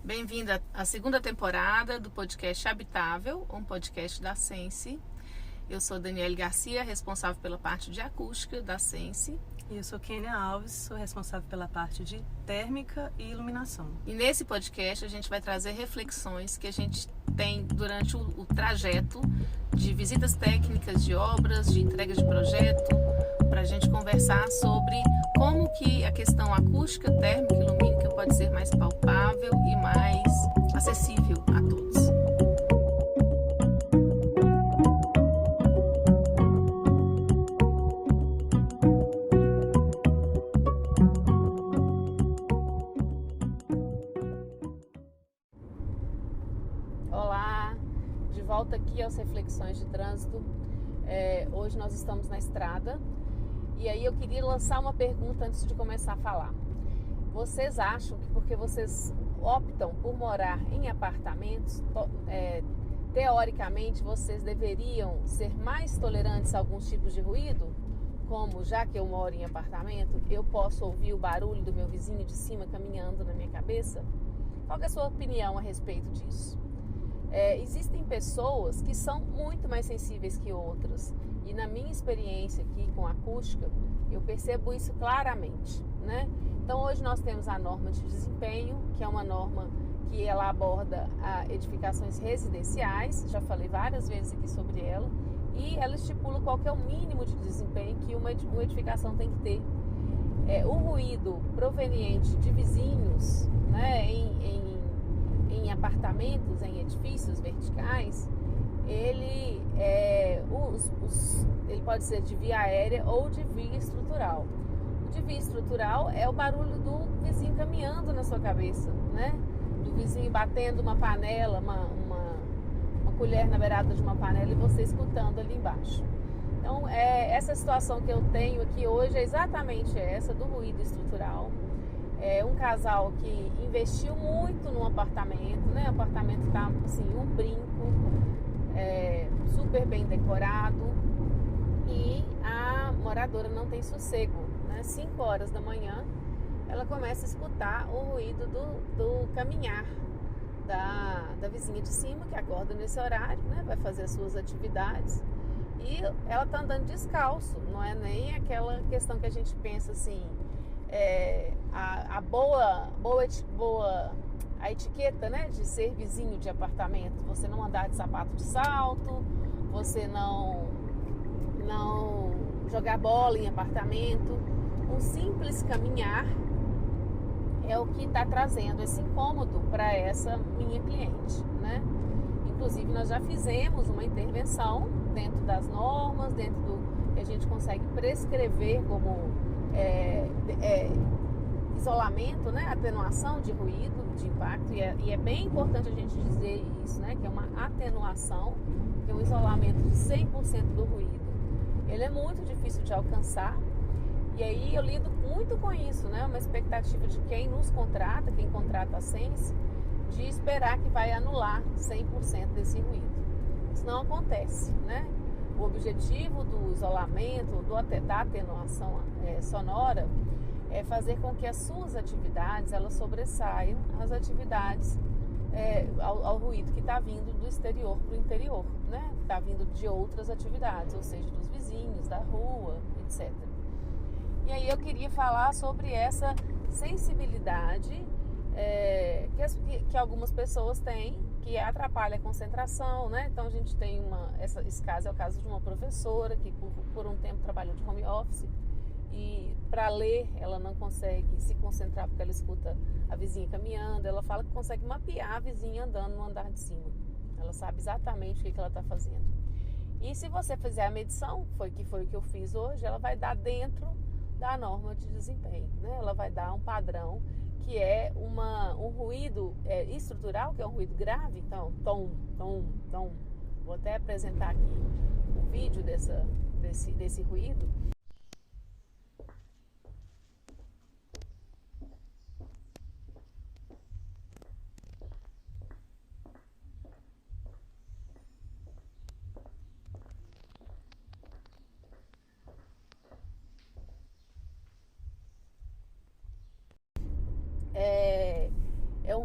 Bem-vinda à segunda temporada do podcast Habitável, um podcast da Sense. Eu sou Daniele Garcia, responsável pela parte de acústica da Sense. E eu sou Kênia Alves, sou responsável pela parte de térmica e iluminação. E nesse podcast a gente vai trazer reflexões que a gente tem durante o trajeto de visitas técnicas, de obras, de entrega de projeto, para a gente conversar sobre como que a questão acústica, térmica e lumínica pode ser mais palpável e mais acessível a todos. Olá, de volta aqui aos Reflexões de Trânsito. Hoje nós estamos na estrada e aí eu queria lançar uma pergunta antes de começar a falar. Vocês acham que porque vocês optam por morar em apartamentos, teoricamente vocês deveriam ser mais tolerantes a alguns tipos de ruído? Como, já que eu moro em apartamento, eu posso ouvir o barulho do meu vizinho de cima caminhando na minha cabeça? Qual é a sua opinião a respeito disso? Existem pessoas que são muito mais sensíveis que outras. E na minha experiência aqui com a acústica, eu percebo isso claramente, né? Então hoje nós temos a norma de desempenho, que é uma norma que ela aborda edificações residenciais, já falei várias vezes aqui sobre ela, e ela estipula qual que é o mínimo de desempenho que uma edificação tem que ter. O ruído proveniente de vizinhos, né, em apartamentos, em edifícios verticais, ele pode ser de via aérea ou de via estrutural. O de via estrutural é o barulho do vizinho caminhando na sua cabeça, né? Do vizinho batendo uma panela, uma colher na beirada de uma panela e você escutando ali embaixo. Então, essa situação que eu tenho aqui hoje é exatamente essa, do ruído estrutural. É um casal que investiu muito no apartamento, né? O apartamento está assim, um brinco, super bem decorado, e a moradora não tem sossego, né? 5 horas da manhã ela começa a escutar o ruído do caminhar da vizinha de cima, que acorda nesse horário, né? Vai fazer as suas atividades, e ela está andando descalço. Não é nem aquela questão que a gente pensa assim, a etiqueta, né, de ser vizinho de apartamento, você não andar de sapato de salto, você não jogar bola em apartamento. Um simples caminhar é o que está trazendo esse incômodo para essa minha cliente, né? Inclusive nós já fizemos uma intervenção dentro das normas, dentro do que a gente consegue prescrever como isolamento, né? Atenuação de ruído, de impacto, e é bem importante a gente dizer isso, né? Que é uma atenuação, que é um isolamento de 100% do ruído. Ele é muito difícil de alcançar, e aí eu lido muito com isso, né? Uma expectativa de quem nos contrata, quem contrata a Sense, de esperar que vai anular 100% desse ruído. Isso não acontece, né? O objetivo do isolamento, da atenuação sonora, é fazer com que as suas atividades elas sobressaiam as atividades ao ruído que está vindo do exterior para o interior, né? Está vindo de outras atividades, ou seja, dos vizinhos, da rua, etc. E aí eu queria falar sobre essa sensibilidade que algumas pessoas têm, que atrapalha a concentração, né? Então a gente tem esse caso é o caso de uma professora que por um tempo trabalhou de home office, e para ler ela não consegue se concentrar porque ela escuta a vizinha caminhando. Ela fala que consegue mapear a vizinha andando no andar de cima, ela sabe exatamente o que ela está fazendo. E se você fizer a medição, foi o que eu fiz hoje, ela vai dar dentro da norma de desempenho, né? Ela vai dar um padrão que é um ruído estrutural, que é um ruído grave. Então, tom, tom, tom. Vou até apresentar aqui o vídeo desse ruído.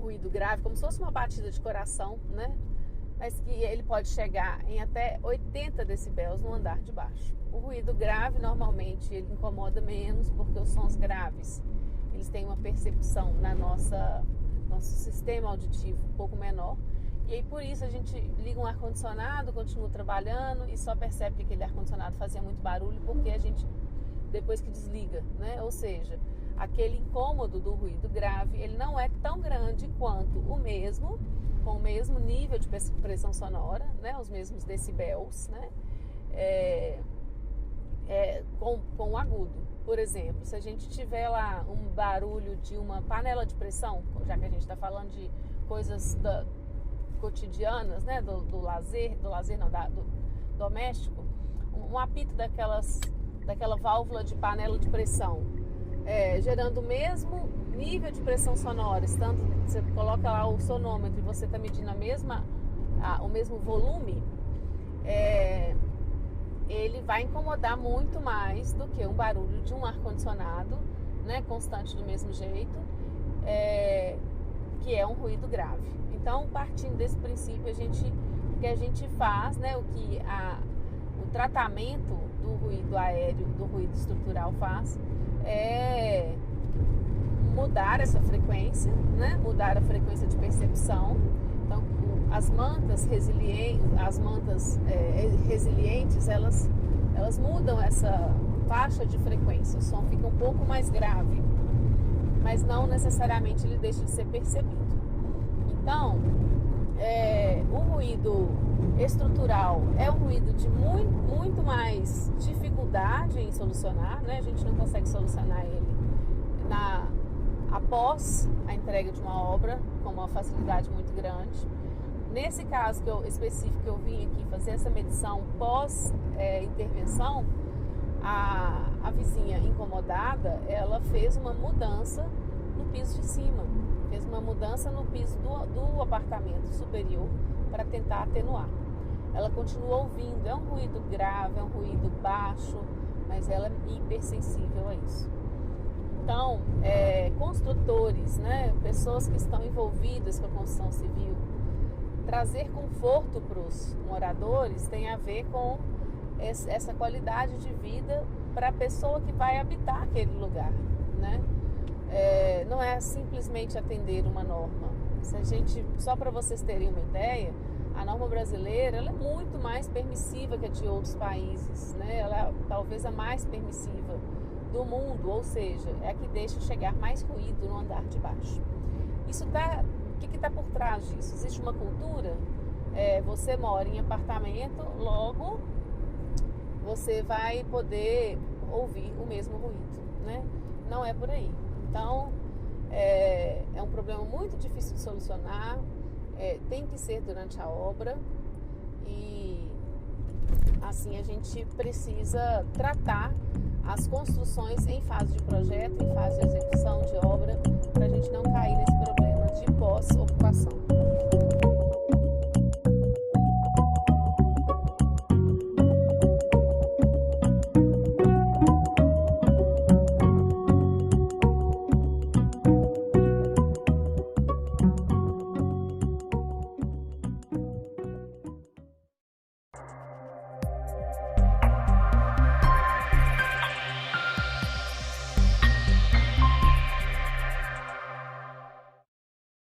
ruído grave, como se fosse uma batida de coração, né? Mas que ele pode chegar em até 80 decibéis no andar de baixo. O ruído grave, normalmente, ele incomoda menos, porque os sons graves, eles têm uma percepção na nosso sistema auditivo um pouco menor. E aí, por isso, a gente liga um ar-condicionado, continua trabalhando e só percebe que aquele ar-condicionado fazia muito barulho, porque a gente, depois que desliga, né? Ou seja, aquele incômodo do ruído grave, ele não é tão grande quanto o mesmo, com o mesmo nível de pressão sonora, né? Os mesmos decibéis, né? Com o agudo. Por exemplo, se a gente tiver lá um barulho de uma panela de pressão, já que a gente está falando de coisas cotidianas, né? Do doméstico, um apito daquela válvula de panela de pressão, gerando o mesmo nível de pressão sonora, estando, você coloca lá o sonômetro e você está medindo o mesmo volume, ele vai incomodar muito mais do que um barulho de um ar-condicionado, né, constante do mesmo jeito, que é um ruído grave. Então, partindo desse princípio, o que a gente faz, né, o tratamento do ruído aéreo, do ruído estrutural faz, é mudar essa frequência, né? Mudar a frequência de percepção. Então, as mantas resilientes, elas mudam essa faixa de frequência. O som fica um pouco mais grave, mas não necessariamente ele deixa de ser percebido. Então, o ruído estrutural é um ruído de muito mais dificuldade em solucionar, né? A gente não consegue solucionar ele após a entrega de uma obra com uma facilidade muito grande. Nesse caso específico que eu vim aqui fazer essa medição pós intervenção, a vizinha incomodada, ela fez uma mudança no piso de cima, fez uma mudança no piso do apartamento superior para tentar atenuar. Ela continua ouvindo, é um ruído grave, é um ruído baixo, mas ela é hipersensível a isso. Então, construtores, né, pessoas que estão envolvidas com a construção civil, trazer conforto para os moradores tem a ver com essa qualidade de vida para a pessoa que vai habitar aquele lugar, né? Não é simplesmente atender uma norma. Só para vocês terem uma ideia, a norma brasileira ela é muito mais permissiva que a de outros países, né? Ela é talvez a mais permissiva do mundo, ou seja, é a que deixa chegar mais ruído no andar de baixo. O que está por trás disso? Existe uma cultura, você mora em apartamento, logo você vai poder ouvir o mesmo ruído, né? Não é por aí. Então, é um problema muito difícil de solucionar, tem que ser durante a obra e assim a gente precisa tratar as construções em fase de projeto, em fase de execução de obra, para a gente não cair nesse problema.